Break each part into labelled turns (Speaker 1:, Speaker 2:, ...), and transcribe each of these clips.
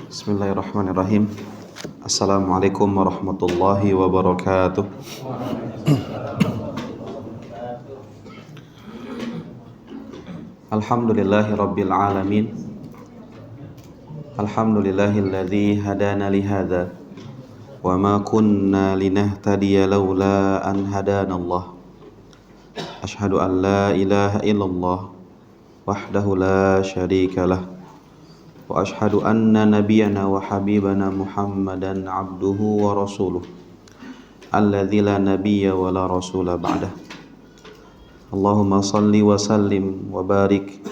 Speaker 1: Bismillahirrahmanirrahim. Assalamualaikum warahmatullahi wabarakatuh. Alhamdulillahi rabbil alamin. Alhamdulillahilladzi hadana lihadza wa ma kunna linahtadiya laula an hadanallah. Asyhadu an la ilaha illallah wahdahu la syarika lah. Wa ashhadu anna nabiyyana wa habibana Muhammadan abduhu wa rasuluh alladzi la nabiyya wa la rasula ba'dah. Allahumma salli wa sallim wa barik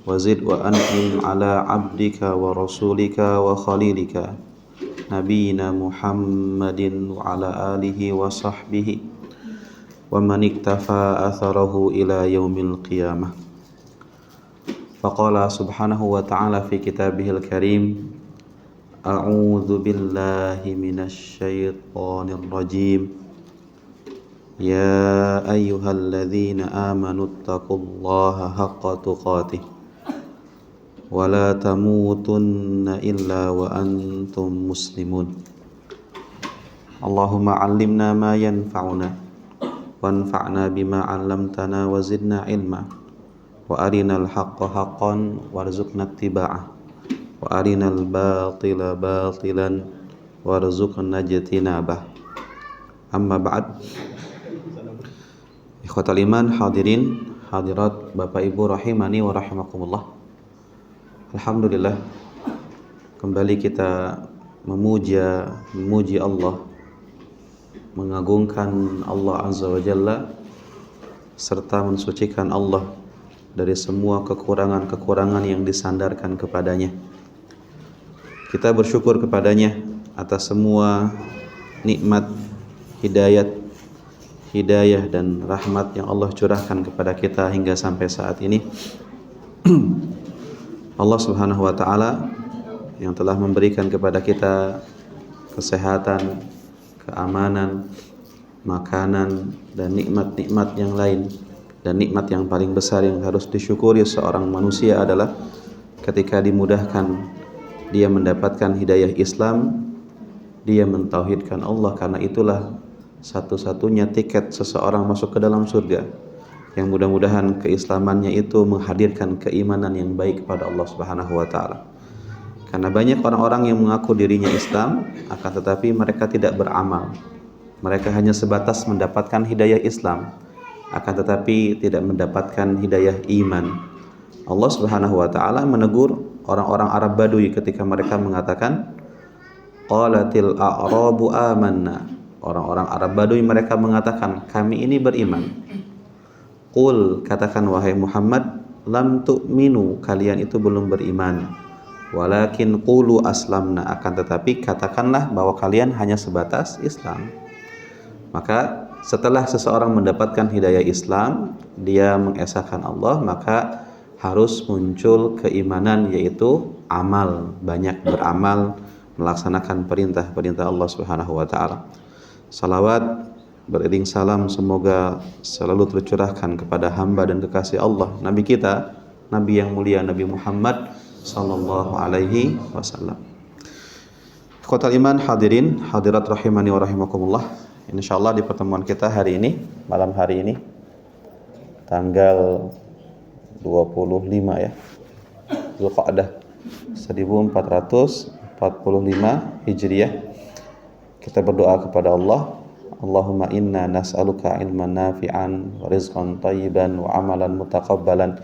Speaker 1: wa zid wa an'im ala abdika wa rasulika wa khalilika nabiyyina Muhammadin wa ala alihi wa sahbihi wa man iktafa atharahu ila yaumil qiyamah. Faqala subhanahu wa ta'ala fi kitabihil karim, a'udzu billahi minasy syaithanir rajim. Ya ayyuhalladzina amanu taqullaha haqqa tuqatih wa la tamutunna illa wa antum muslimun. Allahumma 'allimna ma yanfa'una wanfa'na bima 'allamtana wa zidna ilma. Wa arinal haqqa haqqan warzuqna ittiba'ah wa arinal batila batilan warzuqna ijtinabah. Amma ba'd. Ikhwatal iman, hadirin hadirat Bapak Ibu rahimani wa rahimakumullah. Alhamdulillah, kembali kita memuji Allah, mengagungkan Allah Azza wa Jalla, serta mensucikan Allah dari semua kekurangan-kekurangan yang disandarkan kepadanya. Kita bersyukur kepadanya atas semua nikmat, hidayah dan rahmat yang Allah curahkan kepada kita hingga sampai saat ini. Allah Subhanahu wa ta'ala yang telah memberikan kepada kita kesehatan, keamanan, makanan, dan nikmat-nikmat yang lain. Dan nikmat yang paling besar yang harus disyukuri seorang manusia adalah ketika dimudahkan dia mendapatkan hidayah Islam, dia mentauhidkan Allah, karena itulah satu-satunya tiket seseorang masuk ke dalam surga. Yang mudah-mudahan keislamannya itu menghadirkan keimanan yang baik pada Allah Subhanahu wa ta'ala. Karena banyak orang-orang yang mengaku dirinya Islam, akan tetapi mereka tidak beramal. Mereka hanya sebatas mendapatkan hidayah Islam, akan tetapi tidak mendapatkan hidayah iman. Allah Subhanahu wa ta'ala menegur orang-orang Arab Badui ketika mereka mengatakan qalatil a'rabu amanna. Orang-orang Arab Badui mereka mengatakan, kami ini beriman. Qul, katakan wahai Muhammad, lam tu'minu, kalian itu belum beriman. Walakin qulu aslamna, akan tetapi katakanlah bahwa kalian hanya sebatas Islam. Maka setelah seseorang mendapatkan hidayah Islam, dia mengesahkan Allah, maka harus muncul keimanan, yaitu amal, banyak beramal, melaksanakan perintah-perintah Allah Subhanahu wa ta'ala. Salawat beriring salam semoga selalu tercurahkan kepada hamba dan kekasih Allah, Nabi kita, Nabi yang mulia, Nabi Muhammad sallallahu alaihi wasallam. Ikhwatal iman, hadirin hadirat rahimani wa rahimakumullah. Insyaallah di pertemuan kita hari ini, malam hari ini, tanggal 25 ya, Zulqa'dah 1445 Hijriah, kita berdoa kepada Allah, Allahumma inna nas'aluka ilman nafi'an wa rizqan thayyiban wa amalan mutaqabbalan.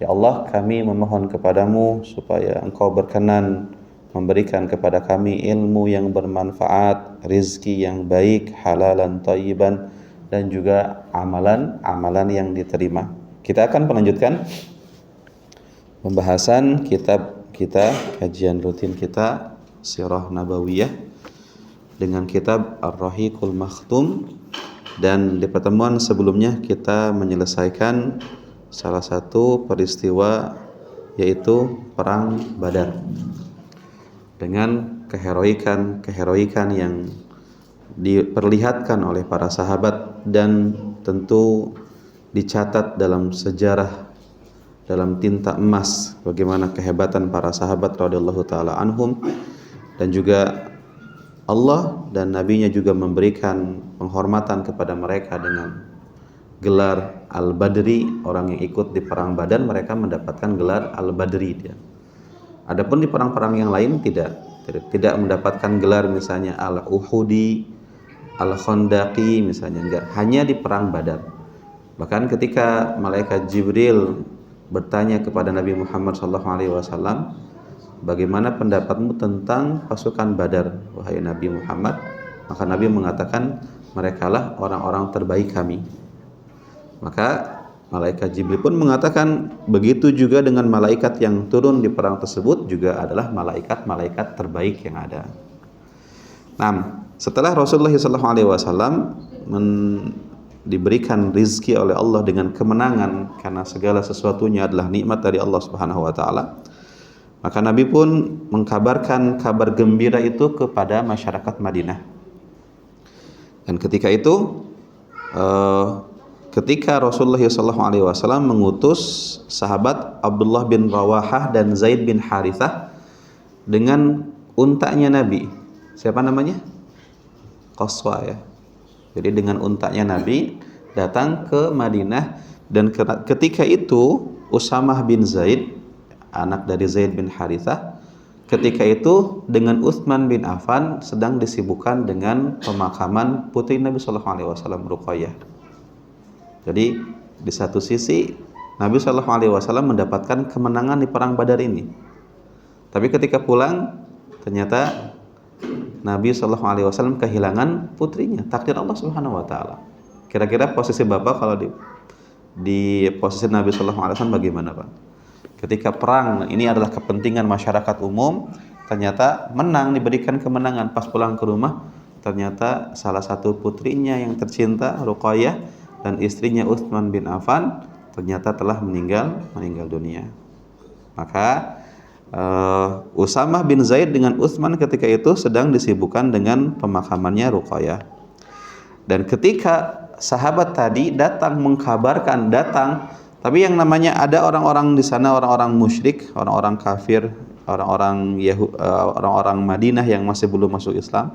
Speaker 1: Ya Allah, kami memohon kepadamu supaya Engkau berkenan memberikan kepada kami ilmu yang bermanfaat, rizki yang baik, halalan thayyiban, dan juga amalan yang diterima. Kita akan melanjutkan pembahasan kitab kita, kajian rutin kita Sirah Nabawiyah dengan kitab Ar-Rahiqul Makhtum. Dan di pertemuan sebelumnya kita menyelesaikan salah satu peristiwa, yaitu Perang Badar, dengan keheroikan yang diperlihatkan oleh para sahabat dan tentu dicatat dalam sejarah dalam tinta emas bagaimana kehebatan para sahabat radhiyallahu taala anhum, dan juga Allah dan Nabi-Nya juga memberikan penghormatan kepada mereka dengan gelar Al-Badri. Orang yang ikut di perang Badar mereka mendapatkan gelar Al-Badri dia. Adapun di perang-perang yang lain tidak mendapatkan gelar misalnya Al-Uhudi, Al-Khandaqi misalnya, enggak, hanya di perang Badar. Bahkan ketika malaikat Jibril bertanya kepada Nabi Muhammad SAW, bagaimana pendapatmu tentang pasukan Badar, wahai Nabi Muhammad? Maka Nabi mengatakan, merekalah orang-orang terbaik kami. Maka malaikat Jibril pun mengatakan, begitu juga dengan malaikat yang turun di perang tersebut juga adalah malaikat-malaikat terbaik yang ada. Nah, setelah Rasulullah SAW diberikan rizki oleh Allah dengan kemenangan, karena segala sesuatunya adalah nikmat dari Allah Subhanahu wa taala, maka Nabi pun mengkabarkan kabar gembira itu kepada masyarakat Madinah. Dan ketika itu ketika Rasulullah SAW mengutus sahabat Abdullah bin Rawahah dan Zaid bin Harithah dengan untanya Nabi. Siapa namanya? Qaswa ya. Jadi dengan untanya Nabi datang ke Madinah, dan ketika itu Usamah bin Zaid, anak dari Zaid bin Harithah, ketika itu dengan Utsman bin Affan sedang disibukkan dengan pemakaman putri Nabi SAW, Ruqayyah. Jadi di satu sisi Nabi SAW mendapatkan kemenangan di perang Badar ini, tapi ketika pulang ternyata Nabi SAW kehilangan putrinya. Takdir Allah Subhanahu Wa Taala. Kira-kira posisi Bapak kalau di posisi Nabi SAW bagaimana Pak? Ketika perang ini adalah kepentingan masyarakat umum, ternyata menang, diberikan kemenangan. Pas pulang ke rumah ternyata salah satu putrinya yang tercinta, Ruqayyah, dan istrinya Utsman bin Affan ternyata telah meninggal dunia. Maka Usamah bin Zaid dengan Utsman ketika itu sedang disibukkan dengan pemakamannya Ruqayyah. Dan ketika sahabat tadi datang mengkabarkan, tapi yang namanya ada orang-orang di sana, orang-orang musyrik, orang-orang kafir, orang-orang Madinah yang masih belum masuk Islam,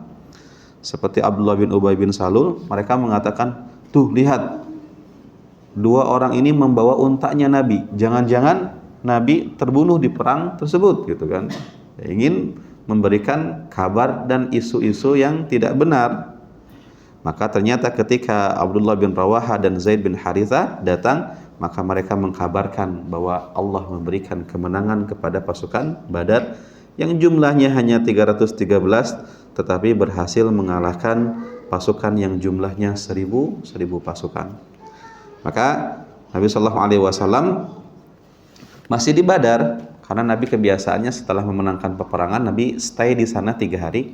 Speaker 1: seperti Abdullah bin Ubay bin Salul, mereka mengatakan, tuh lihat, dua orang ini membawa untanya Nabi, jangan-jangan Nabi terbunuh di perang tersebut, gitu kan? Ingin memberikan kabar dan isu-isu yang tidak benar. Maka ternyata ketika Abdullah bin Rawahah dan Zaid bin Harithah datang, maka mereka mengkabarkan bahwa Allah memberikan kemenangan kepada pasukan Badar yang jumlahnya hanya 313, tetapi berhasil mengalahkan pasukan yang jumlahnya 1000 pasukan. Maka Nabi SAW masih di Badar, karena Nabi kebiasaannya setelah memenangkan peperangan Nabi stay di sana 3 hari.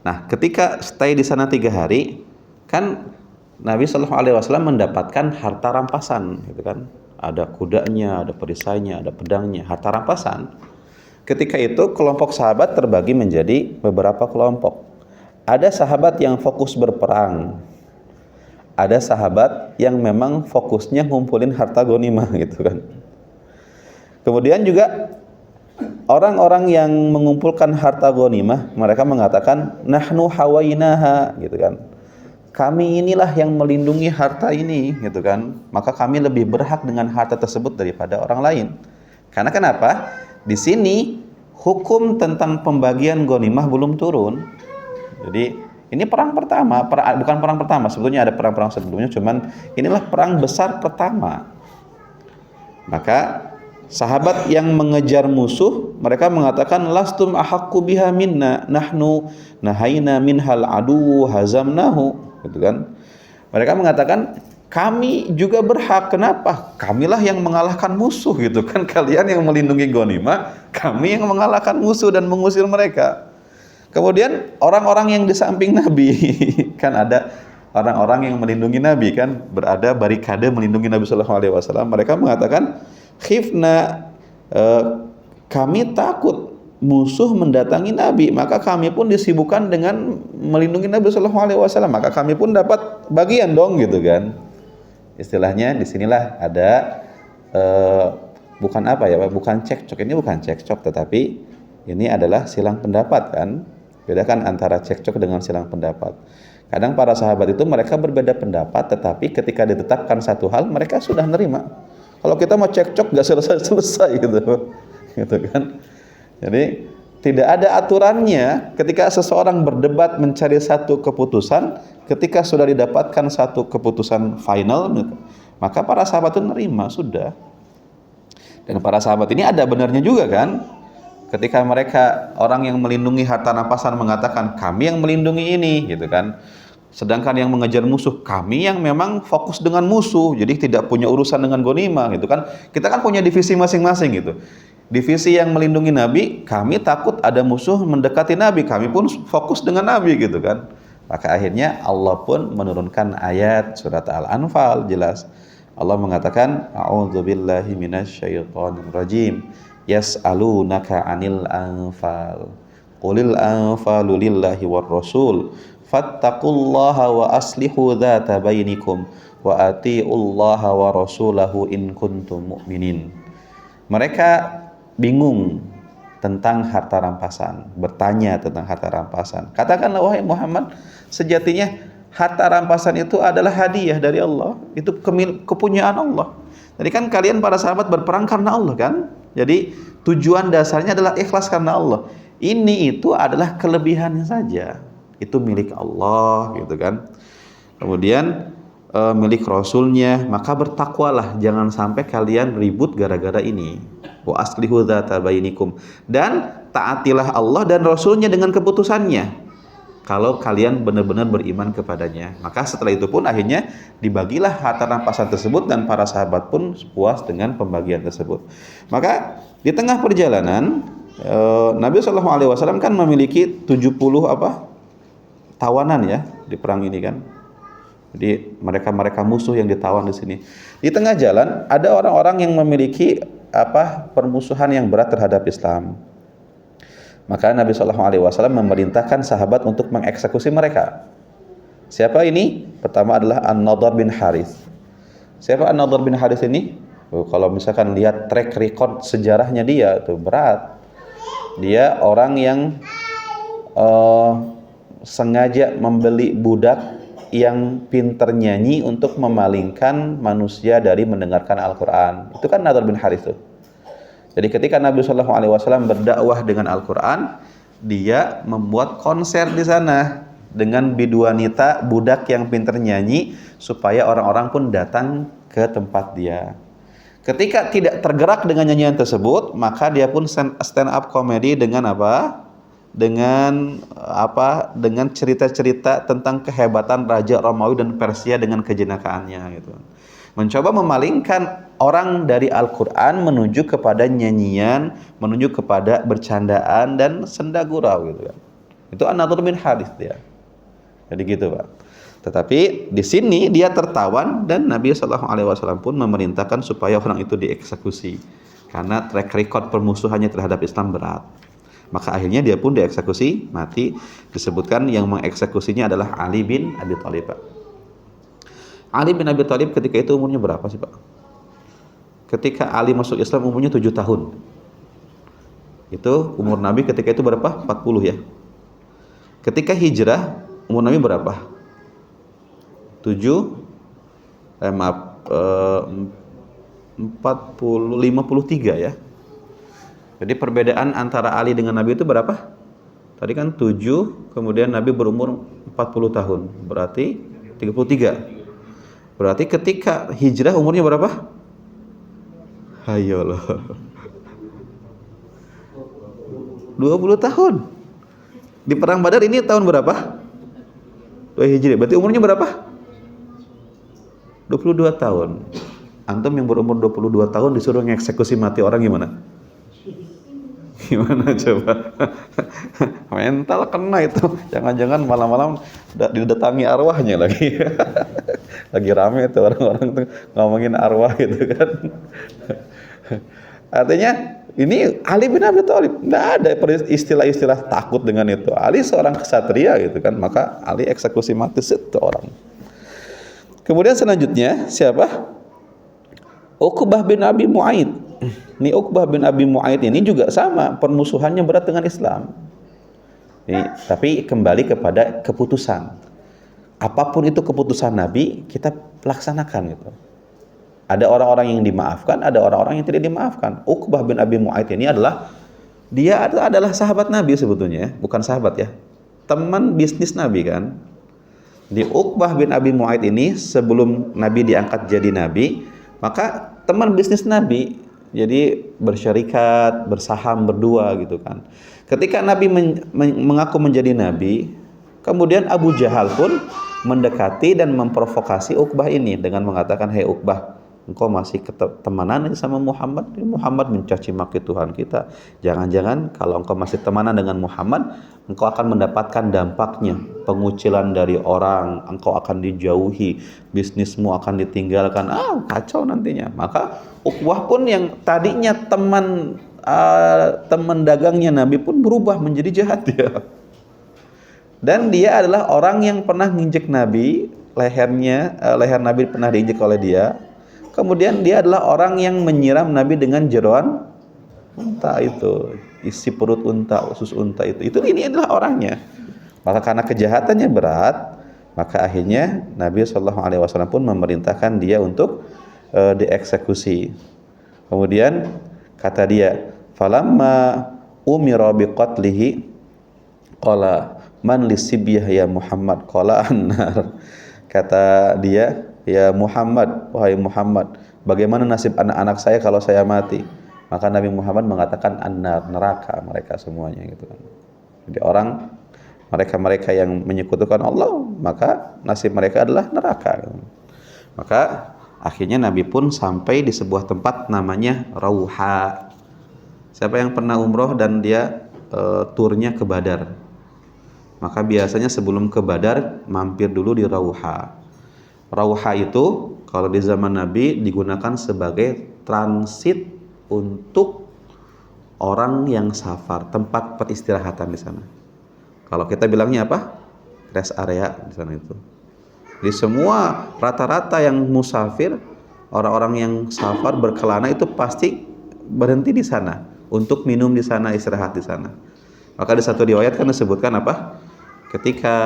Speaker 1: Nah, ketika stay di sana 3 hari, kan Nabi SAW mendapatkan harta rampasan, gitu kan? Ada kudanya, ada perisainya, ada pedangnya, harta rampasan. Ketika itu kelompok sahabat terbagi menjadi beberapa kelompok. Ada sahabat yang fokus berperang, ada sahabat yang memang fokusnya ngumpulin harta ghanimah, gitu kan. Kemudian juga orang-orang yang mengumpulkan harta ghanimah, mereka mengatakan nahnu hawainaha, gitu kan. Kami inilah yang melindungi harta ini, gitu kan. Maka kami lebih berhak dengan harta tersebut daripada orang lain. Karena kenapa? Di sini hukum tentang pembagian ghanimah belum turun. Jadi ini perang pertama, bukan perang pertama, sebetulnya ada perang-perang sebelumnya, cuman inilah perang besar pertama. Maka sahabat yang mengejar musuh, mereka mengatakan lastum ahaqqu biha minna, nahnu nahaina minhal adu hazamnahu, gitu kan. Mereka mengatakan kami juga berhak. Kenapa? Kamilah yang mengalahkan musuh, gitu kan. Kalian yang melindungi ghanimah, kami yang mengalahkan musuh dan mengusir mereka. Kemudian orang-orang yang di samping Nabi kan ada orang-orang yang melindungi Nabi, kan berada barikade melindungi Nabi SAW. Mereka mengatakan khifna, kami takut musuh mendatangi Nabi, maka kami pun disibukkan dengan melindungi Nabi SAW. Maka kami pun dapat bagian dong, gitu kan. Istilahnya disinilah ada bukan apa ya Pak, bukan cekcok, ini bukan cekcok, tetapi ini adalah silang pendapat kan. Bedakan antara cekcok dengan silang pendapat. Kadang para sahabat itu mereka berbeda pendapat, tetapi ketika ditetapkan satu hal mereka sudah nerima. Kalau kita mau cekcok gak selesai-selesai gitu kan. Jadi tidak ada aturannya ketika seseorang berdebat mencari satu keputusan, ketika sudah didapatkan satu keputusan final, maka para sahabat itu nerima sudah. Dan para sahabat ini ada benarnya juga kan. Ketika mereka orang yang melindungi harta rampasan mengatakan kami yang melindungi ini gitu kan. Sedangkan yang mengejar musuh kami yang memang fokus dengan musuh, jadi tidak punya urusan dengan ghanimah gitu kan. Kita kan punya divisi masing-masing gitu. Divisi yang melindungi Nabi, kami takut ada musuh mendekati Nabi, kami pun fokus dengan Nabi gitu kan. Maka akhirnya Allah pun menurunkan ayat surat Al-Anfal, jelas. Allah mengatakan, a'udzubillahi minasyaitonir rajim. Yas'alunaka 'anil anfal. Qulil anfalu lillahi war rasul. Fattaqullaha wa aslihu dzata bainikum wa atiullaha wa rasulahu in kuntum mu'minin. Mereka bingung tentang harta rampasan, bertanya tentang harta rampasan. Katakanlah wahai Muhammad, sejatinya harta rampasan itu adalah hadiah dari Allah, itu kepunyaan Allah. Jadi kan kalian para sahabat berperang karena Allah kan? Jadi tujuan dasarnya adalah ikhlas karena Allah. Ini itu adalah kelebihannya saja. Itu milik Allah gitu kan. Kemudian milik Rasulnya, maka bertakwalah, jangan sampai kalian ribut gara-gara ini. Wa aslihu dzata bainikum, dan taatilah Allah dan Rasulnya dengan keputusannya kalau kalian benar-benar beriman kepadanya. Maka setelah itu pun akhirnya dibagilah harta rampasan tersebut dan para sahabat pun puas dengan pembagian tersebut. Maka di tengah perjalanan Nabi SAW kan memiliki 70 tawanan ya di perang ini kan. Jadi mereka musuh yang ditawan di sini. Di tengah jalan ada orang-orang yang memiliki permusuhan yang berat terhadap Islam. Maka Nabi SAW memerintahkan sahabat untuk mengeksekusi mereka. Siapa ini? Pertama adalah An-Nadhr bin Harith. Siapa An-Nadhr bin Harith ini? Kalau misalkan lihat track record sejarahnya dia itu berat. Dia orang yang sengaja membeli budak yang pinter nyanyi untuk memalingkan manusia dari mendengarkan Al-Quran. Itu kan Nadhr bin Harith tuh. Jadi ketika Nabi SAW berdakwah dengan Al-Quran, dia membuat konser di sana dengan biduanita, budak yang pinter nyanyi, supaya orang-orang pun datang ke tempat dia. Ketika tidak tergerak dengan nyanyian tersebut, maka dia pun stand up comedy dengan dengan cerita-cerita tentang kehebatan Raja Romawi dan Persia dengan kejenakaannya gitu. Mencoba memalingkan orang dari Al-Quran menuju kepada nyanyian, menuju kepada bercandaan dan senda gurau gitu kan. Itu An-Nadhr bin Harith dia. Jadi gitu Pak. Tetapi di sini dia tertawan dan Nabi SAW pun memerintahkan supaya orang itu dieksekusi karena track record permusuhannya terhadap Islam berat. Maka akhirnya dia pun dieksekusi mati. Disebutkan yang mengeksekusinya adalah Ali bin Abi Thalib Pak. Ali bin Abi Thalib ketika itu umurnya berapa sih Pak? Ketika Ali masuk Islam umurnya 7 tahun. Itu umur Nabi ketika itu berapa? 40 ya. Ketika hijrah umur Nabi berapa? 53 ya. Jadi perbedaan antara Ali dengan Nabi itu berapa? Tadi kan 7, kemudian Nabi berumur 40 tahun. Berarti 33. Berarti ketika hijrah umurnya berapa? Hayolah. 20 tahun. Di perang Badar ini tahun berapa? 2 Hijriah. Berarti umurnya berapa? 22 tahun. Antum yang berumur 22 tahun disuruh ngeksekusi mati orang gimana? Gimana coba? Mental kena itu. Jangan-jangan malam-malam didatangi arwahnya lagi. Lagi rame itu orang-orang tuh ngomongin arwah gitu kan. Artinya ini Ali bin Abi Thalib enggak ada istilah-istilah takut dengan itu. Ali seorang ksatria gitu kan, maka Ali eksekusi mati itu orang. Kemudian selanjutnya siapa? Uqbah bin Abi Mu'aid. Ini Uqbah bin Abi Mu'aid ini juga sama, permusuhannya berat dengan Islam. Tapi kembali kepada keputusan. Apapun itu keputusan Nabi, kita laksanakan gitu. Ada orang-orang yang dimaafkan, ada orang-orang yang tidak dimaafkan. Uqbah bin Abi Mu'aid ini dia adalah sahabat Nabi sebetulnya, bukan sahabat ya. Teman bisnis Nabi kan. Di Uqbah bin Abi Mu'aid ini sebelum Nabi diangkat jadi Nabi, maka teman bisnis Nabi. Jadi bersyarikat, bersaham berdua gitu kan. Ketika Nabi mengaku menjadi Nabi, kemudian Abu Jahal pun mendekati dan memprovokasi Uqbah ini dengan mengatakan, "Hei Uqbah, engkau masih temanan sama Muhammad? Muhammad mencaci maki Tuhan kita. Jangan-jangan kalau engkau masih temanan dengan Muhammad, engkau akan mendapatkan dampaknya, pengucilan dari orang, engkau akan dijauhi, bisnismu akan ditinggalkan. Kacau nantinya." Maka Uqbah pun yang tadinya teman dagangnya Nabi pun berubah menjadi jahat dia. Dan dia adalah orang yang pernah nginjek Nabi, leher Nabi pernah diinjek oleh dia. Kemudian dia adalah orang yang menyiram Nabi dengan jeroan unta itu, isi perut unta, usus unta itu. Ini adalah orangnya. Maka karena kejahatannya berat, maka akhirnya Nabi SAW pun memerintahkan dia untuk dieksekusi. Kemudian kata dia, falamma umira biqatlihi qala man lisibyah ya Muhammad, qala annar. Kata dia, ya Muhammad, wahai Muhammad, bagaimana nasib anak-anak saya kalau saya mati? Maka Nabi Muhammad mengatakan annar, neraka mereka semuanya gitu kan. Jadi mereka yang menyekutukan Allah, maka nasib mereka adalah neraka gitu. Maka akhirnya Nabi pun sampai di sebuah tempat namanya Rauha. Siapa yang pernah umroh dan dia turnya ke Badar, maka biasanya sebelum ke Badar mampir dulu di Rauha. Rauha itu kalau di zaman Nabi digunakan sebagai transit untuk orang yang safar, tempat peristirahatan di sana. Kalau kita bilangnya apa? Rest area di sana itu. Di semua rata-rata yang musafir, orang-orang yang safar berkelana itu pasti berhenti di sana untuk minum di sana, istirahat di sana. Maka di satu riwayat kan disebutkan apa? Ketika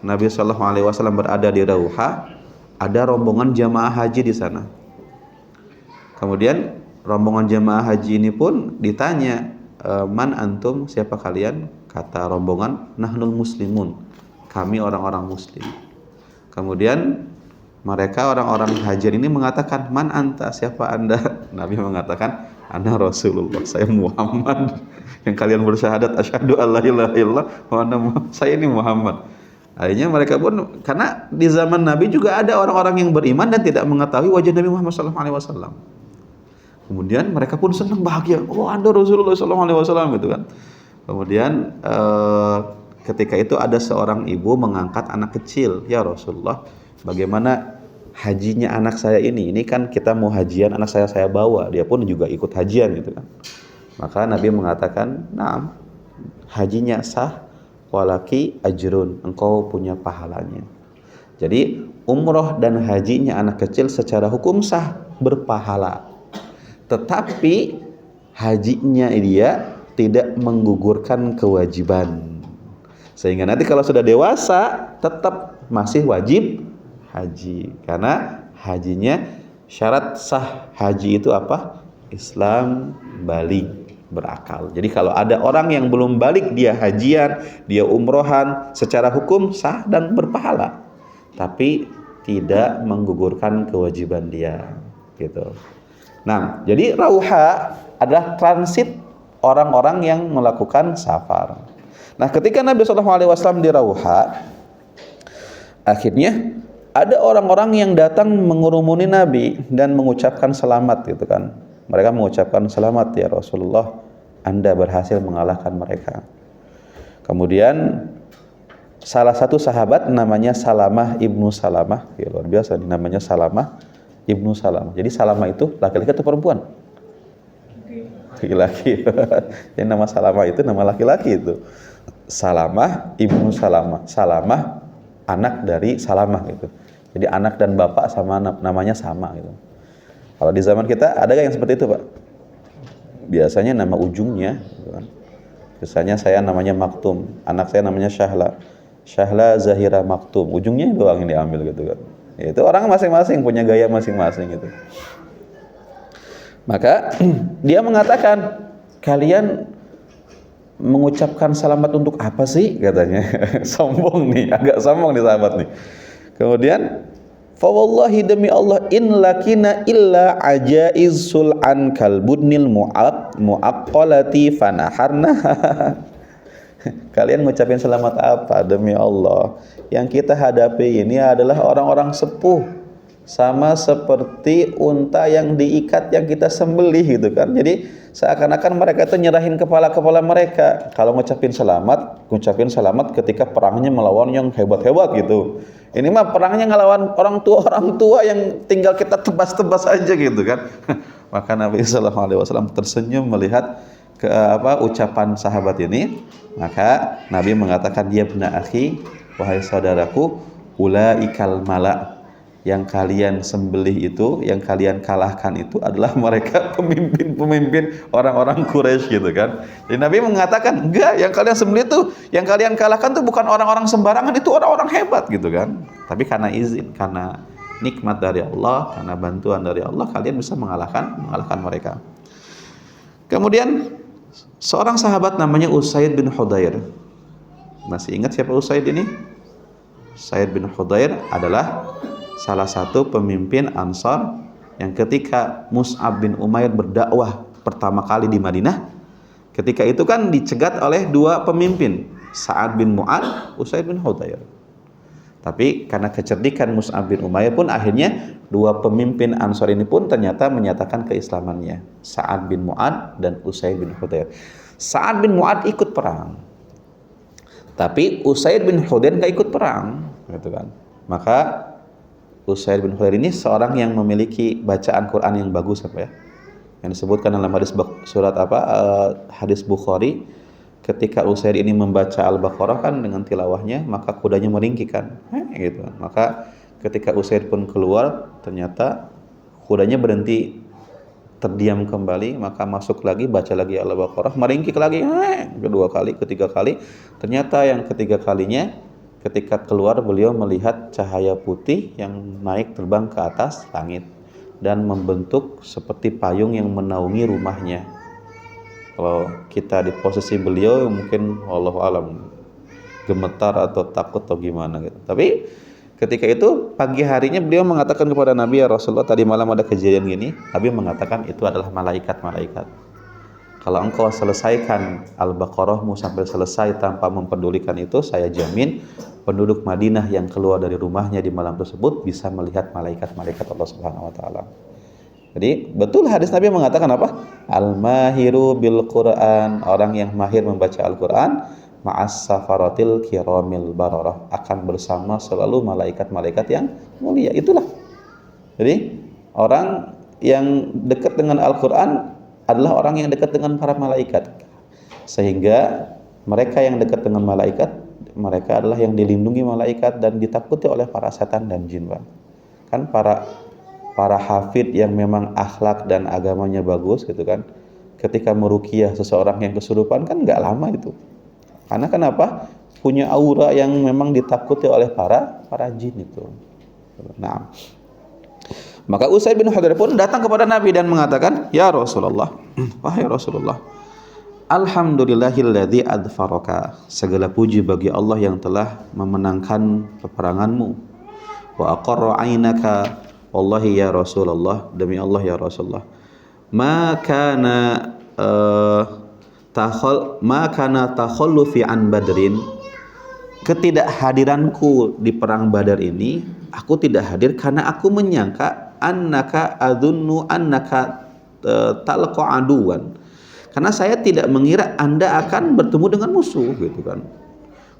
Speaker 1: Nabi SAW berada di Rauha, ada rombongan jamaah haji di sana. Kemudian rombongan jamaah haji ini pun ditanya, man antum, siapa kalian? Kata rombongan, nahnul muslimun, kami orang-orang muslim. Kemudian mereka orang-orang hajir ini mengatakan, man anta, siapa anda? Nabi mengatakan, ana Rasulullah, saya Muhammad yang kalian bersyahadat asyhadu alla ilaha illallah wa anna saya ini Muhammad. Akhirnya mereka pun, karena di zaman Nabi juga ada orang-orang yang beriman dan tidak mengetahui wajah Nabi Muhammad SAW. Kemudian mereka pun senang, bahagia, oh anda Rasulullah SAW gitu kan. Kemudian ketika itu ada seorang ibu mengangkat anak kecil, ya Rasulullah, bagaimana hajinya anak saya ini? Ini kan kita mau hajian, anak saya bawa, dia pun juga ikut hajian gitu kan. Maka Nabi mengatakan, nah, hajinya sah, walaki ajrun, engkau punya pahalanya. Jadi umroh dan hajinya anak kecil secara hukum sah, berpahala. Tetapi hajinya dia tidak menggugurkan kewajiban. Sehingga nanti kalau sudah dewasa tetap masih wajib haji. Karena hajinya, syarat sah haji itu apa? Islam, baligh, berakal. Jadi kalau ada orang yang belum balik, dia hajian, dia umrohan, secara hukum sah dan berpahala, tapi tidak menggugurkan kewajiban dia gitu. Nah, jadi Rauha adalah transit orang-orang yang melakukan safar. Nah, ketika Nabi SAW di Rauha, akhirnya ada orang-orang yang datang mengurumuni Nabi dan mengucapkan selamat gitu kan. Mereka mengucapkan selamat ya Rasulullah, Anda berhasil mengalahkan mereka. Kemudian salah satu sahabat namanya Salamah ibnu Salamah, ya, luar biasa namanya Salamah ibnu Salamah. Jadi Salamah itu laki-laki atau perempuan? Laki-laki. Yang nama Salamah itu nama laki-laki itu. Salamah ibnu Salamah. Salamah anak dari Salamah gitu. Jadi anak dan bapak sama namanya sama gitu. Kalau di zaman kita ada gak yang seperti itu, Pak? biasanya nama ujungnya gitu kan. Misalnya saya namanya Maktum, anak saya namanya Syahla Zahira Maktum, ujungnya doang yang diambil gitu kan. Ya, itu orang masing-masing punya gaya masing-masing gitu. Maka dia mengatakan, kalian mengucapkan selamat untuk apa sih katanya. Sombong nih, agak sombong nih sahabat nih. Kemudian fa wallahi demi Allah in lakina illa ajaizul an kalbudnil muaqqalati fanaharna. Kalian ngucapin selamat apa? Demi Allah, yang kita hadapi ini adalah orang-orang sepuh, sama seperti unta yang diikat yang kita sembelih gitu kan. Jadi seakan-akan mereka itu nyerahin kepala-kepala mereka. Kalau ngucapin selamat ketika perangnya melawan yang hebat-hebat gitu. Ini mah perangnya ngelawan orang tua yang tinggal kita tebas-tebas aja gitu kan. Maka Nabi sallallahu alaihi wasallam tersenyum melihat ucapan sahabat ini. Maka Nabi mengatakan, dia ibna akhi, wahai saudaraku, ulaikal mala, yang kalian sembelih itu, yang kalian kalahkan itu adalah mereka pemimpin orang-orang Quraisy gitu kan. Jadi Nabi mengatakan, enggak, yang kalian sembelih itu, yang kalian kalahkan itu bukan orang-orang sembarangan, itu orang-orang hebat gitu kan. Tapi karena izin, karena nikmat dari Allah, karena bantuan dari Allah, kalian bisa mengalahkan mereka. Kemudian seorang sahabat namanya Usaid bin Hudair. Masih ingat siapa Usaid ini? Usaid bin Hudair adalah salah satu pemimpin Ansar yang ketika Mus'ab bin Umair berdakwah pertama kali di Madinah, ketika itu kan dicegat oleh dua pemimpin, Sa'ad bin Mu'ad, Usaid bin Hudair. Tapi karena kecerdikan Mus'ab bin Umair pun akhirnya dua pemimpin Ansar ini pun ternyata menyatakan keislamannya, Sa'ad bin Mu'ad dan Usaid bin Hudair. Sa'ad bin Mu'ad ikut perang, tapi Usaid bin Hudair nggak ikut perang, gitu kan. Maka Usaid bin Hudair ini seorang yang memiliki bacaan Quran yang bagus ya, yang disebutkan dalam hadis Bukhari, ketika Usaid ini membaca Al-Baqarah kan dengan tilawahnya, maka kudanya meringkik kan, gitu. Maka ketika Usaid pun keluar, ternyata kudanya berhenti, terdiam kembali, maka masuk lagi, baca lagi Al-Baqarah, meringkik lagi, kedua kali, ketiga kali. Ternyata yang ketiga kalinya, ketika keluar beliau melihat cahaya putih yang naik terbang ke atas langit dan membentuk seperti payung yang menaungi rumahnya. Kalau kita di posisi beliau mungkin wallahu alam gemetar atau takut atau gimana gitu. Tapi ketika itu pagi harinya beliau mengatakan kepada Nabi, ya Rasulullah, tadi malam ada kejadian gini. Nabi mengatakan itu adalah malaikat-malaikat. Kalau engkau selesaikan Al-Baqarahmu sampai selesai tanpa mempedulikan itu, saya jamin penduduk Madinah yang keluar dari rumahnya di malam tersebut bisa melihat malaikat-malaikat Allah Subhanahu wa taala. Jadi betul hadis Nabi mengatakan apa? Al-mahiru bil Quran, orang yang mahir membaca Al-Quran, ma'as safaratil kiramil bararah, akan bersama selalu malaikat-malaikat yang mulia. Itulah. Jadi orang yang dekat dengan Al-Quran adalah orang yang dekat dengan para malaikat. Sehingga mereka yang dekat dengan malaikat, mereka adalah yang dilindungi malaikat dan ditakuti oleh para setan dan jin, Pak. Kan para hafid yang memang akhlak dan agamanya bagus gitu kan, ketika meruqyah seseorang yang kesurupan kan nggak lama itu. Karena kenapa? Punya aura yang memang ditakuti oleh para jin itu. Nah, maka Usaid bin Hudair pun datang kepada Nabi dan mengatakan, ya Rasulullah, wahai Rasulullah, alhamdulillahilladzi adfaraka, segala puji bagi Allah yang telah memenangkan peperanganmu. Wa aqarra ainaka, wallahi ya Rasulullah, demi Allah ya Rasulullah, ma kana takhallufi an badrin, ketidakhadiranku di perang Badar ini, aku tidak hadir karena aku menyangka annaka adzunnu annaka talqa aduwan, karena saya tidak mengira Anda akan bertemu dengan musuh gitu kan.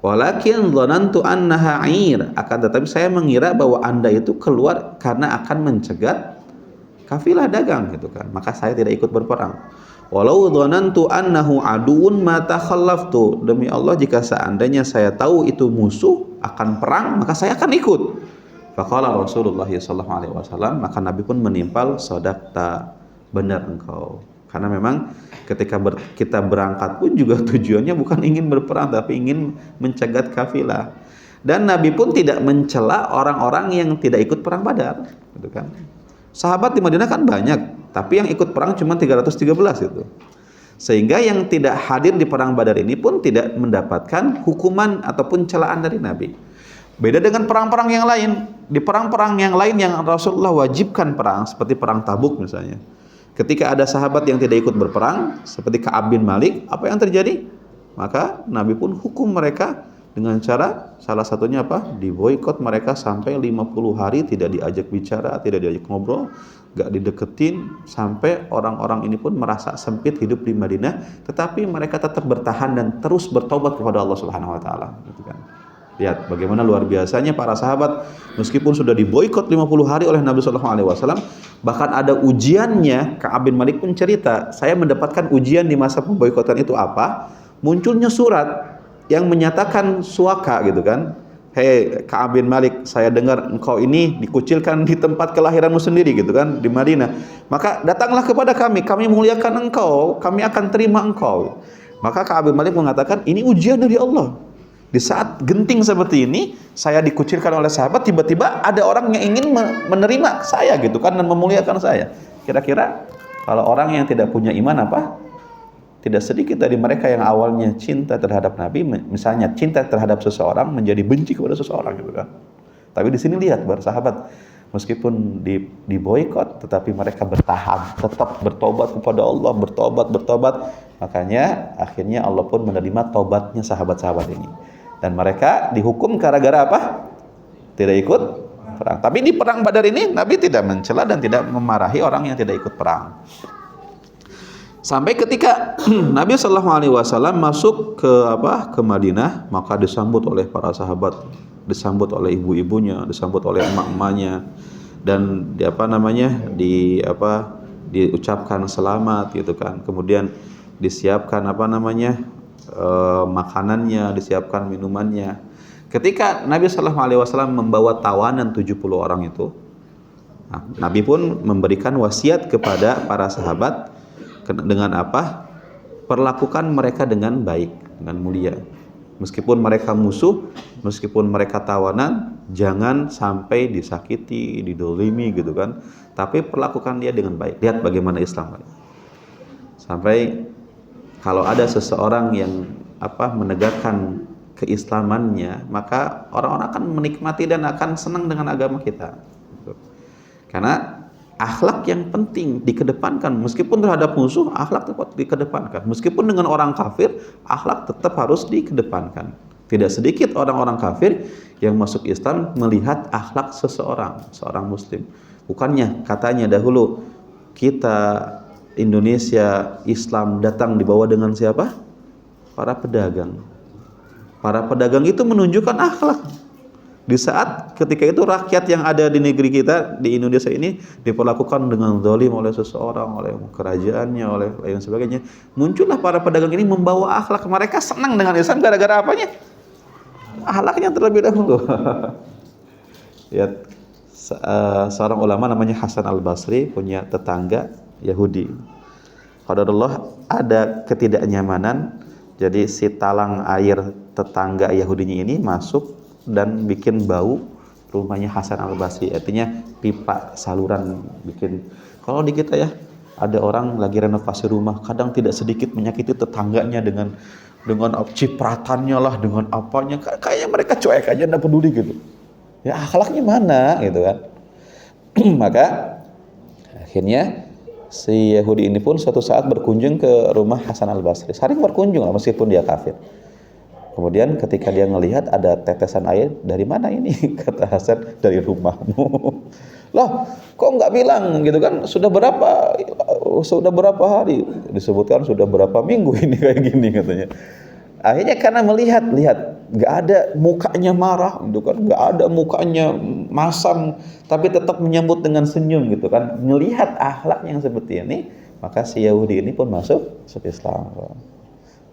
Speaker 1: Walakin dhanantu annaha 'ir, akan tetapi saya mengira bahwa Anda itu keluar karena akan mencegat kafilah dagang gitu kan. Maka saya tidak ikut berperang. Walau dhanantu annahu aduun ma takhallaftu, demi Allah jika seandainya saya tahu itu musuh akan perang, maka saya akan ikut. Faqala Rasulullah sallallahu alaihi wasallam, maka Nabi pun menimpal, sadaqta, benar engkau. Karena memang ketika kita berangkat pun juga tujuannya bukan ingin berperang, tapi ingin mencegat kafilah. Dan Nabi pun tidak mencela orang-orang yang tidak ikut perang Badar, gitu kan. Sahabat di Madinah kan banyak, tapi yang ikut perang cuma 313 itu. Sehingga yang tidak hadir di perang Badar ini pun tidak mendapatkan hukuman ataupun celaan dari Nabi. Beda dengan perang-perang yang lain. Di perang-perang yang lain yang Rasulullah wajibkan perang, seperti perang Tabuk misalnya. Ketika ada sahabat yang tidak ikut berperang, seperti Ka'ab bin Malik, apa yang terjadi? Maka Nabi pun hukum mereka dengan cara, salah satunya apa? Diboikot mereka sampai 50 hari, tidak diajak bicara, tidak diajak ngobrol, gak dideketin, sampai orang-orang ini pun merasa sempit hidup di Madinah, tetapi mereka tetap bertahan dan terus bertobat kepada Allah Subhanahu wa taala, gitu kan. Lihat bagaimana luar biasanya para sahabat, meskipun sudah diboikot 50 hari oleh Nabi sallallahu alaihi wasallam, bahkan ada ujiannya. Ka'ab bin Malik pun cerita, saya mendapatkan ujian di masa pemboikotan itu apa? Munculnya surat yang menyatakan suaka, gitu kan. Hei Ka'ab bin Malik, saya dengar engkau ini dikucilkan di tempat kelahiranmu sendiri, gitu kan, di Madinah. Maka datanglah kepada kami muliakan engkau, kami akan terima engkau. Maka Ka'ab bin Malik mengatakan, ini ujian dari Allah. Di saat genting seperti ini, saya dikucilkan oleh sahabat, tiba-tiba ada orang yang ingin menerima saya, gitu kan, dan memuliakan saya. Kira-kira kalau orang yang tidak punya iman apa? Tidak sedikit dari mereka yang awalnya cinta terhadap Nabi, misalnya cinta terhadap seseorang menjadi benci kepada seseorang, gitu kan. Tapi di sini lihat para sahabat, meskipun diboikot, tetapi mereka bertahan, tetap bertobat kepada Allah, bertobat. Makanya akhirnya Allah pun menerima tobatnya sahabat-sahabat ini. Dan mereka dihukum gara-gara apa? Tidak ikut perang. Tapi di perang Badar ini Nabi tidak mencela dan tidak memarahi orang yang tidak ikut perang. Sampai ketika Nabi Shallallahu Alaihi Wasallam masuk ke Madinah, maka disambut oleh para sahabat, disambut oleh ibu-ibunya, disambut oleh emak-emaknya, dan diucapkan selamat, gitu kan. Kemudian disiapkan makanannya, disiapkan minumannya. Ketika Nabi Shallallahu Alaihi Wasallam membawa tawanan 70 orang itu, Nabi pun memberikan wasiat kepada para sahabat dengan apa? Perlakukan mereka dengan baik, dengan mulia. Meskipun mereka musuh, meskipun mereka tawanan, jangan sampai disakiti, didolimi, gitu kan. Tapi perlakukan dia dengan baik. Lihat bagaimana Islam. Sampai kalau ada seseorang yang menegakkan keislamannya, maka orang-orang akan menikmati dan akan senang dengan agama kita. Karena akhlak yang penting dikedepankan, meskipun terhadap musuh, akhlak tetap dikedepankan. Meskipun dengan orang kafir, akhlak tetap harus dikedepankan. Tidak sedikit orang-orang kafir yang masuk Islam melihat akhlak seorang muslim. Bukannya katanya dahulu kita Indonesia Islam datang dibawa dengan siapa? Para pedagang. Para pedagang itu menunjukkan akhlak. Di saat ketika itu rakyat yang ada di negeri kita, di Indonesia ini, diperlakukan dengan zalim oleh seseorang, oleh kerajaannya, oleh lain sebagainya, muncullah para pedagang ini membawa akhlak. Mereka senang dengan Islam gara-gara apanya? Akhlaknya terlebih dahulu. Ya, seorang ulama namanya Hasan Al-Basri punya tetangga Yahudi. Qadarullah, ada ketidaknyamanan, jadi si talang air tetangga Yahudinya ini masuk dan bikin bau rumahnya Hasan Al-Basri. Artinya pipa saluran bikin. Kalau di kita ya, ada orang lagi renovasi rumah, kadang tidak sedikit menyakiti tetangganya dengan cipratannya lah, dengan apanya, kayaknya mereka cuek aja, enggak peduli gitu. Ya akhlaknya mana gitu kan. Maka akhirnya si Yahudi ini pun suatu saat berkunjung ke rumah Hasan Al-Basri. Sering berkunjung lah meskipun dia kafir. Kemudian ketika dia melihat ada tetesan air, dari mana ini? Kata Hasan, dari rumahmu. Loh, kok nggak bilang gitu kan? Sudah berapa hari? Disebutkan sudah berapa minggu ini kayak gini katanya. Akhirnya karena lihat, nggak ada mukanya marah, gitu kan? Nggak ada mukanya masam, tapi tetap menyambut dengan senyum, gitu kan? Melihat akhlak yang seperti ini, maka si Yahudi ini pun masuk Islam.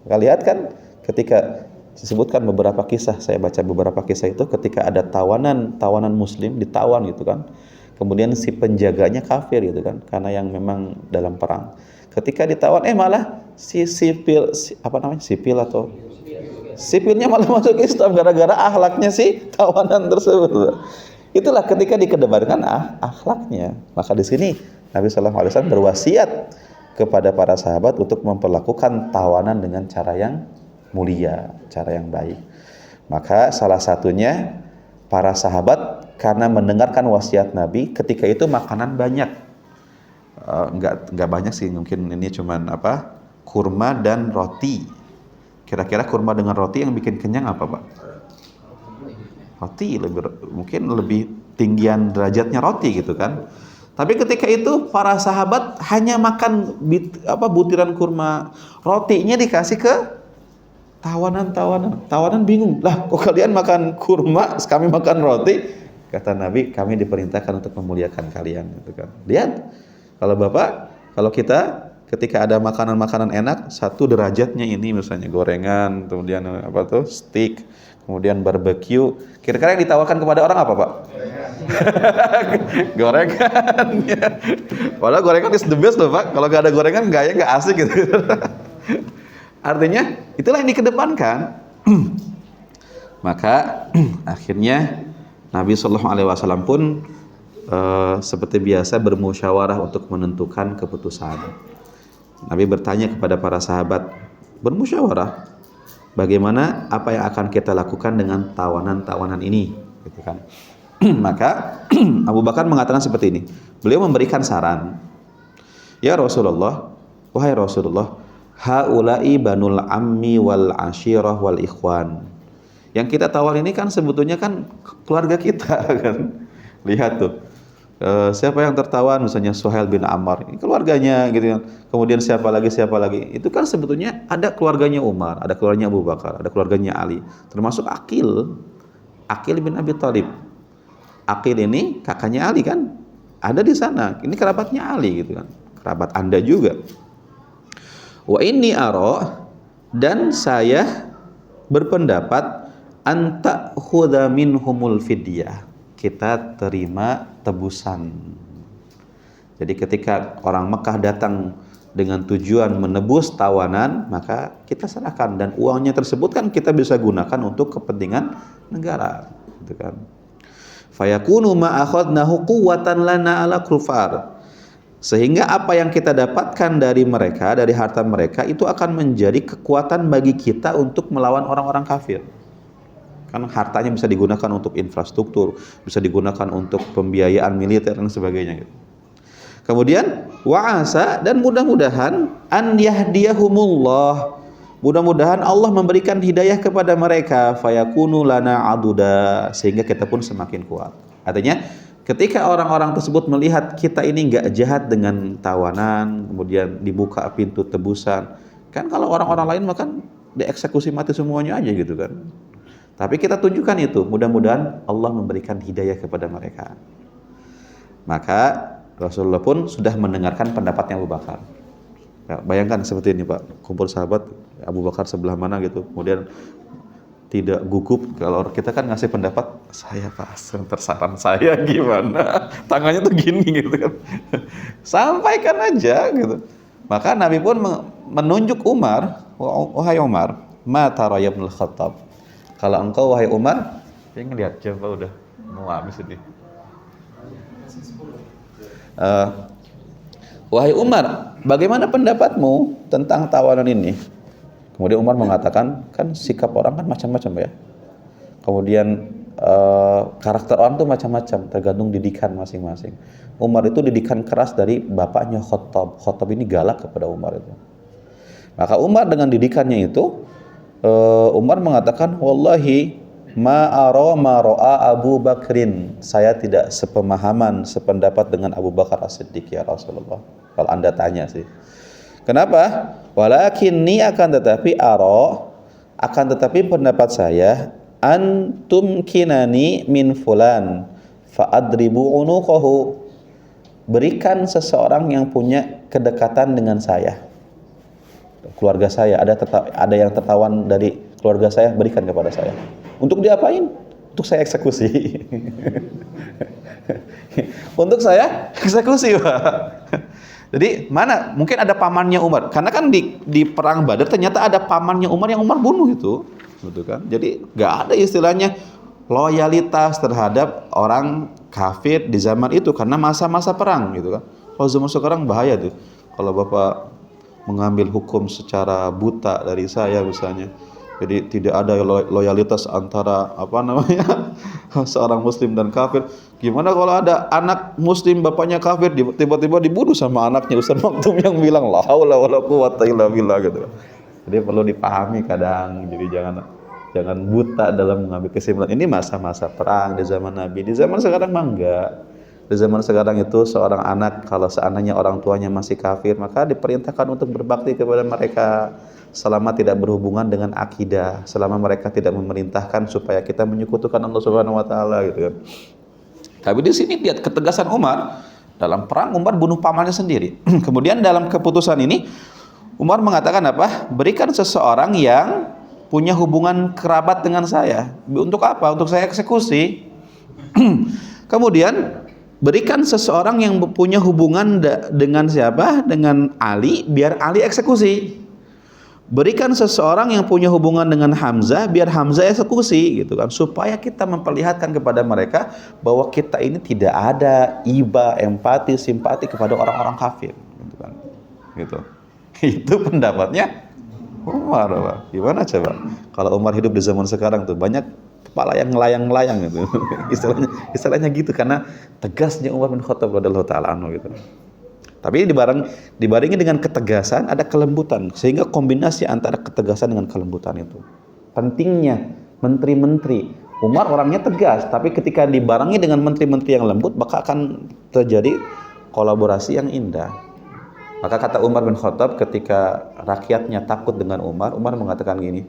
Speaker 1: Maka lihat kan, ketika disebutkan beberapa kisah, saya baca beberapa kisah itu, ketika ada tawanan muslim ditawan, gitu kan. Kemudian si penjaganya kafir, gitu kan, karena yang memang dalam perang. Ketika ditawan malah sipil atau sipilnya malah masuk Islam gara-gara akhlaknya si tawanan tersebut. Itulah ketika dikedepankan akhlaknya. Maka di sini Nabi Shallallahu Alaihi Wasallam berwasiat kepada para sahabat untuk memperlakukan tawanan dengan cara yang mulia, cara yang baik. Maka salah satunya para sahabat karena mendengarkan wasiat Nabi, ketika itu makanan banyak. Enggak banyak sih, mungkin ini cuman kurma dan roti. Kira-kira kurma dengan roti yang bikin kenyang apa, Pak? Roti, mungkin lebih tinggian derajatnya roti gitu kan. Tapi ketika itu para sahabat hanya makan butiran kurma, rotinya dikasih ke tawanan bingung. Lah, kok kalian makan kurma, kami makan roti? Kata Nabi, kami diperintahkan untuk memuliakan kalian gitu kan. Lihat, kalau kita ketika ada makanan-makanan enak, satu derajatnya ini misalnya gorengan, kemudian steak, kemudian barbecue. Kira-kira yang ditawarkan kepada orang apa, Pak? Gorengan. Ya. Padahal gorengan is the best loh, Pak. Kalau nggak ada gorengan, nggak asik gitu. Artinya itulah yang dikedepankan. Maka akhirnya Nabi Shallallahu Alaihi Wasallam pun seperti biasa bermusyawarah untuk menentukan keputusan. Nabi bertanya kepada para sahabat, bermusyawarah, bagaimana apa yang akan kita lakukan dengan tawanan-tawanan ini, gitu kan? Maka Abu Bakar mengatakan seperti ini. Beliau memberikan saran, ya Rasulullah, wahai Rasulullah, haula'i banul ammi wal ashirah wal ikhwan. Yang kita tawar ini kan sebetulnya kan keluarga kita kan. Lihat tuh. Siapa yang tertawan, misalnya Suhail bin Ammar, ini keluarganya gitu kan. Kemudian siapa lagi, itu kan sebetulnya ada keluarganya Umar, ada keluarganya Abu Bakar, ada keluarganya Ali, termasuk Aqil bin Abi Thalib. Aqil ini kakaknya Ali kan, ada di sana, ini kerabatnya Ali gitu kan, kerabat Anda juga. Wa inni ara, dan saya berpendapat anta khudha minhumul fidyah, kita terima tebusan. Jadi ketika orang Mekah datang dengan tujuan menebus tawanan, maka kita serahkan, dan uangnya tersebut kan kita bisa gunakan untuk kepentingan negara, gitu kan. Fayakunu ma akhadnahu quwwatan lana ala kufar. Sehingga apa yang kita dapatkan dari mereka, dari harta mereka, itu akan menjadi kekuatan bagi kita untuk melawan orang-orang kafir. Kan hartanya bisa digunakan untuk infrastruktur, bisa digunakan untuk pembiayaan militer dan sebagainya gitu. Kemudian wa'asa, dan mudah-mudahan an yahdiyahumullah, mudah-mudahan Allah memberikan hidayah kepada mereka, fayakunu lana aduda, sehingga kita pun semakin kuat. Artinya ketika orang-orang tersebut melihat kita ini enggak jahat dengan tawanan, kemudian dibuka pintu tebusan, kan kalau orang-orang lain makan dieksekusi mati semuanya aja gitu kan. Tapi kita tunjukkan itu, mudah-mudahan Allah memberikan hidayah kepada mereka. Maka Rasulullah pun sudah mendengarkan pendapatnya Abu Bakar. Ya, bayangkan seperti ini, Pak, kumpul sahabat, Abu Bakar sebelah mana gitu, kemudian tidak gugup. Kalau kita kan ngasih pendapat, saya Pak, tersaran saya gimana, tangannya tuh gini gitu kan. Sampaikan aja gitu. Maka Nabi pun menunjuk Umar, wahai Umar, ma tara ya Ibnul Khattab. Kalau engkau wahai Umar, saya ngeliat coba udah mau habis ini. Wahai Umar, bagaimana pendapatmu tentang tawanan ini? Kemudian Umar mengatakan, kan sikap orang kan macam-macam ya. Kemudian karakter orang tuh macam-macam, tergantung didikan masing-masing. Umar itu didikan keras dari bapaknya Khattab. Khattab ini galak kepada Umar itu. Maka Umar dengan didikannya itu, Umar mengatakan, wallahi ma ara ma ra'a Abu Bakrin, saya tidak sepemahaman, sependapat dengan Abu Bakar As-Siddiq ya Rasulullah. Kalau Anda tanya sih, kenapa? Walakinni, akan tetapi pendapat saya, antum kinani min fulan fa'adribu unuqahu, berikan seseorang yang punya kedekatan dengan saya, keluarga saya, ada yang tertawan dari keluarga saya, berikan kepada saya. Untuk diapain? Untuk saya eksekusi. Untuk saya eksekusi, Pak. Jadi mana mungkin ada pamannya Umar, karena kan di perang Badar ternyata ada pamannya Umar yang Umar bunuh itu, gitu kan. Jadi nggak ada istilahnya loyalitas terhadap orang kafir di zaman itu karena masa-masa perang, gitu kan. Kalau zaman sekarang bahaya tuh. Kalau Bapak mengambil hukum secara buta dari saya misalnya, jadi tidak ada loyalitas antara apa namanya seorang muslim dan kafir. Gimana kalau ada anak muslim bapaknya kafir tiba-tiba dibunuh sama anaknya? Ustaz Maktum yang bilang la haula wala quwata illa billah gitu. Jadi perlu dipahami kadang. Jadi jangan buta dalam mengambil kesimpulan. Ini masa-masa perang di zaman Nabi. Di zaman sekarang mah enggak. Di zaman sekarang itu seorang anak kalau seandainya orang tuanya masih kafir, maka diperintahkan untuk berbakti kepada mereka selama tidak berhubungan dengan akidah, selama mereka tidak memerintahkan supaya kita menyekutukan Allah Subhanahu wa taala gitu kan. Tapi di sini lihat ketegasan Umar dalam perang. Umar bunuh pamannya sendiri. Kemudian dalam keputusan ini Umar mengatakan apa? Berikan seseorang yang punya hubungan kerabat dengan saya. Untuk apa? Untuk saya eksekusi. Kemudian berikan seseorang yang punya hubungan dengan siapa? Dengan Ali, biar Ali eksekusi. Berikan seseorang yang punya hubungan dengan Hamzah, biar Hamzah eksekusi, gitu kan. Supaya kita memperlihatkan kepada mereka bahwa kita ini tidak ada iba, empati, simpati kepada orang-orang kafir, gitu kan. Gitu. Itu pendapatnya Umar, Pak. Gimana coba? Kalau Umar hidup di zaman sekarang tuh banyak kepala yang ngelayang-layang gitu. istilahnya gitu, karena tegasnya Umar bin Khattab radhiyallahu taala anhu gitu. Tapi dibarengi dengan ketegasan ada kelembutan, sehingga kombinasi antara ketegasan dengan kelembutan itu. Pentingnya menteri-menteri. Umar orangnya tegas, tapi ketika dibarengi dengan menteri-menteri yang lembut, maka akan terjadi kolaborasi yang indah. Maka kata Umar bin Khattab ketika rakyatnya takut dengan Umar mengatakan gini,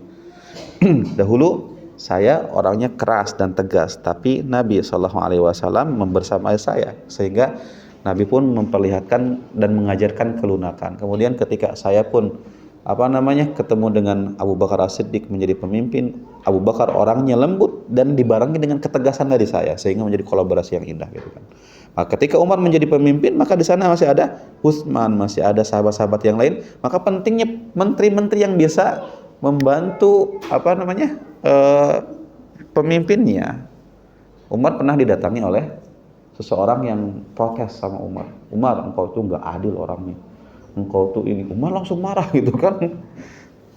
Speaker 1: dahulu saya orangnya keras dan tegas, tapi Nabi SAW membersamai saya, sehingga Nabi pun memperlihatkan dan mengajarkan kelunakan. Kemudian ketika saya pun ketemu dengan Abu Bakar As-Siddiq menjadi pemimpin, Abu Bakar orangnya lembut dan dibarengi dengan ketegasan dari saya, sehingga menjadi kolaborasi yang indah gitu kan. Nah, ketika Umar menjadi pemimpin, maka di sana masih ada Utsman, masih ada sahabat-sahabat yang lain. Maka pentingnya menteri-menteri yang bisa membantu pemimpinnya. Umar pernah didatangi oleh seseorang yang protes sama Umar. Umar, engkau tuh nggak adil orangnya. Engkau tuh ini. Umar langsung marah gitu kan.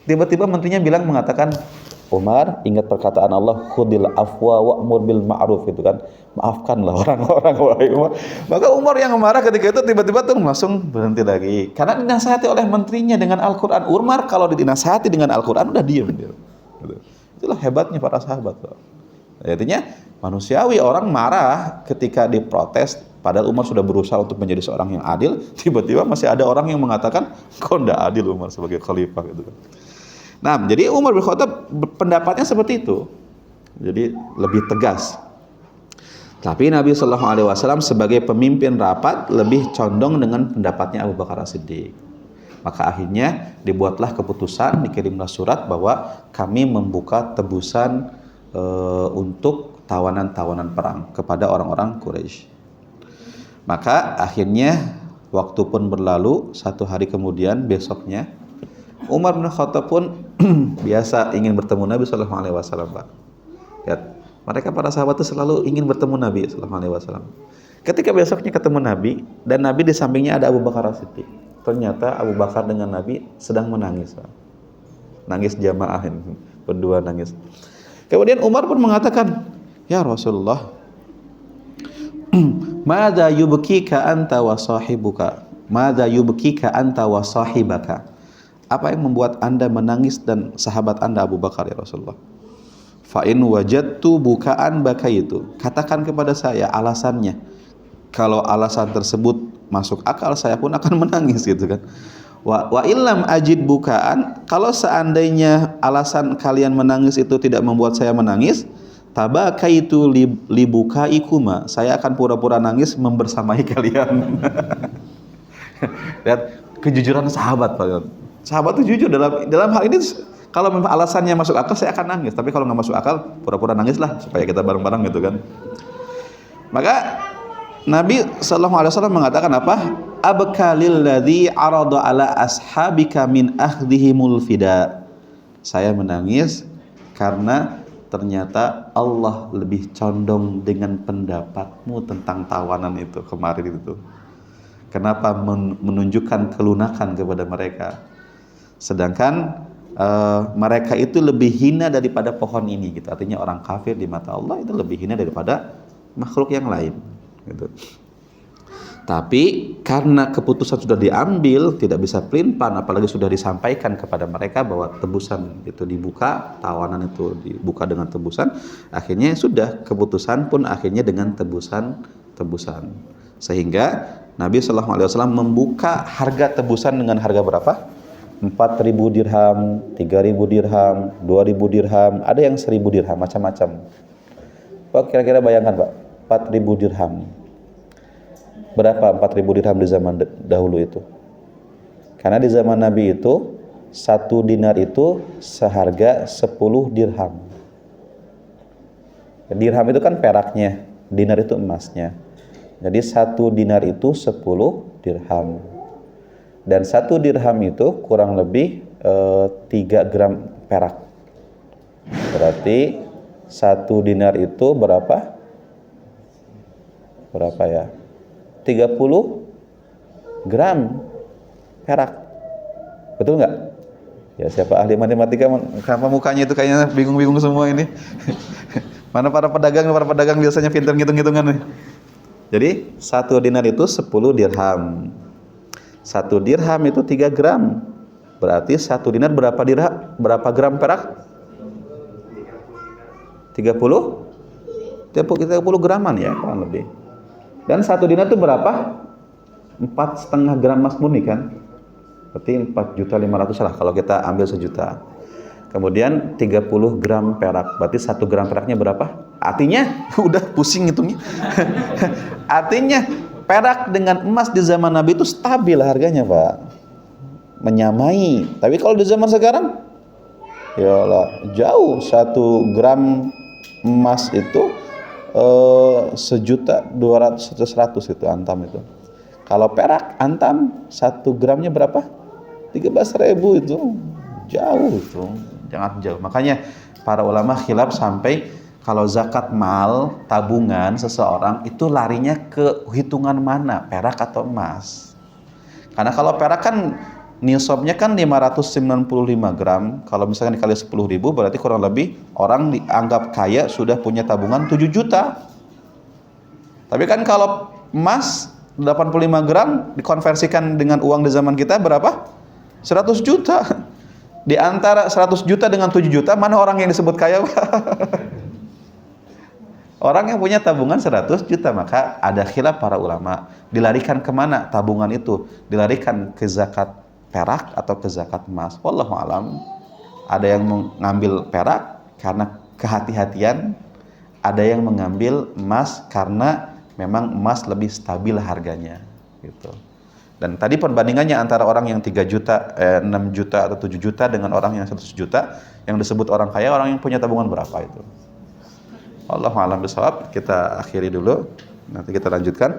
Speaker 1: Tiba-tiba menterinya mengatakan, Umar, ingat perkataan Allah, khudil afwa wa'mur bil ma'ruf, gitu kan. Maafkanlah orang-orang, wahai Umar. Maka Umar yang marah ketika itu tiba-tiba tuh langsung berhenti lagi. Karena dinasihati oleh menterinya dengan Al-Qur'an. Umar kalau dinasihati dengan Al-Qur'an udah diam dia. Gitu. Itulah hebatnya para sahabat. Artinya manusiawi orang marah ketika diprotes, padahal Umar sudah berusaha untuk menjadi seorang yang adil, tiba-tiba masih ada orang yang mengatakan, kok enggak adil Umar sebagai khalifah gitu kan. Nah, jadi Umar bin Khattab pendapatnya seperti itu. Jadi lebih tegas. Tapi Nabi SAW sebagai pemimpin rapat lebih condong dengan pendapatnya Abu Bakar As-Siddiq. Maka akhirnya dibuatlah keputusan, dikirimlah surat bahwa kami membuka tebusan untuk tawanan-tawanan perang kepada orang-orang Quraisy. Maka akhirnya waktu pun berlalu, 1 hari kemudian besoknya Umar bin Khattab pun biasa ingin bertemu Nabi SAW, Pak. Lihat, mereka para sahabat itu selalu ingin bertemu Nabi SAW. Ketika besoknya ketemu Nabi, dan Nabi di sampingnya ada Abu Bakar As-Siddiq. Ternyata Abu Bakar dengan Nabi sedang menangis, Pak. Nangis jamaah ini, berdua nangis. Kemudian Umar pun mengatakan, ya Rasulullah, madza yubkika anta wa sahibuka? Madza yubkika anta wa sahibaka? Apa yang membuat Anda menangis dan sahabat Anda Abu Bakar, ya Rasulullah? Fa in wajadtu bukaan bakaitu. Katakan kepada saya alasannya. Kalau alasan tersebut masuk akal, saya pun akan menangis gitu kan. Wa illam ajid bukaan, kalau seandainya alasan kalian menangis itu tidak membuat saya menangis, tabakaitu libukaikuma, saya akan pura-pura nangis membersamai kalian. Lihat kejujuran sahabat, Pak. Sahabat itu jujur dalam hal ini. Kalau memang alasannya masuk akal, saya akan nangis. Tapi kalau nggak masuk akal, pura-pura nangis lah supaya kita bareng-bareng gitu kan. Maka Nabi SAW mengatakan apa? abka lilladzi arada ala ashabika min akhdhihimul fida. Saya menangis karena ternyata Allah lebih condong dengan pendapatmu tentang tawanan itu kemarin itu. Kenapa menunjukkan kelunakan kepada mereka? Sedangkan mereka itu lebih hina daripada pohon ini gitu. Artinya orang kafir di mata Allah itu lebih hina daripada makhluk yang lain gitu. Tapi karena keputusan sudah diambil, tidak bisa pelin-pelan, apalagi sudah disampaikan kepada mereka bahwa tebusan itu dibuka, tawanan itu dibuka dengan tebusan, akhirnya sudah keputusan pun akhirnya dengan tebusan. Sehingga Nabi SAW membuka harga tebusan dengan harga berapa? 4.000 dirham, 3.000 dirham, 2.000 dirham, ada yang 1.000 dirham, macam-macam. Pak, kira-kira bayangkan Pak, 4.000 dirham. Berapa 4.000 dirham di zaman dahulu itu? Karena di zaman Nabi itu 1 dinar itu seharga 10 dirham. Dirham itu kan peraknya, dinar itu emasnya. Jadi 1 dinar itu 10 dirham. Dan 1 dirham itu kurang lebih 3 gram perak. Berarti 1 dinar itu berapa? Berapa ya? 30 gram perak. Betul nggak? Ya, siapa ahli matematika? Kenapa mukanya itu kayaknya bingung-bingung semua ini? Mana para pedagang biasanya pintar ngitung-ngitungan nih. Jadi 1 dinar itu 10 dirham. 1 dirham itu 3 gram. Berarti 1 dinar berapa dirham? Berapa gram perak? 30 graman ya, kurang lebih. Dan 1 dinar itu berapa? 4,5 gram emas murni kan? Berarti 4.500.000 lah kalau kita ambil 1 juta. Kemudian 30 gram perak. Berarti 1 gram peraknya berapa? Artinya udah pusing hitungnya. Artinya perak dengan emas di zaman Nabi itu stabil harganya, Pak. Menyamai. Tapi kalau di zaman sekarang yalah, jauh. 1 gram emas itu 1.200.000 itu antam itu. Kalau perak antam 1 gramnya berapa? 13.000 itu. Jauh itu. Jangan jauh. Makanya para ulama khilaf sampai kalau zakat mal, tabungan seseorang itu larinya ke hitungan mana? Perak atau emas? Karena kalau perak kan nisabnya kan 595 gram. Kalau misalkan dikali 10.000 berarti kurang lebih orang dianggap kaya sudah punya tabungan 7 juta. Tapi kan kalau emas 85 gram dikonversikan dengan uang di zaman kita berapa? 100 juta. Di antara 100 juta dengan 7 juta mana orang yang disebut kaya? Orang yang punya tabungan 100 juta. Maka ada khilaf para ulama. Dilarikan kemana tabungan itu? Dilarikan ke zakat perak atau ke zakat emas? Wallahu alam. Ada yang mengambil perak karena kehati-hatian, ada yang mengambil emas karena memang emas lebih stabil harganya gitu. Dan tadi perbandingannya antara orang yang 3 juta, 6 juta atau 7 juta dengan orang yang 100 juta, yang disebut orang kaya, orang yang punya tabungan berapa itu? Wallahu a'lam bishawab. Kita akhiri dulu, nanti kita lanjutkan.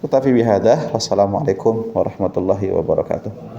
Speaker 1: Tetapi bihadza, wassalamualaikum warahmatullahi wabarakatuh.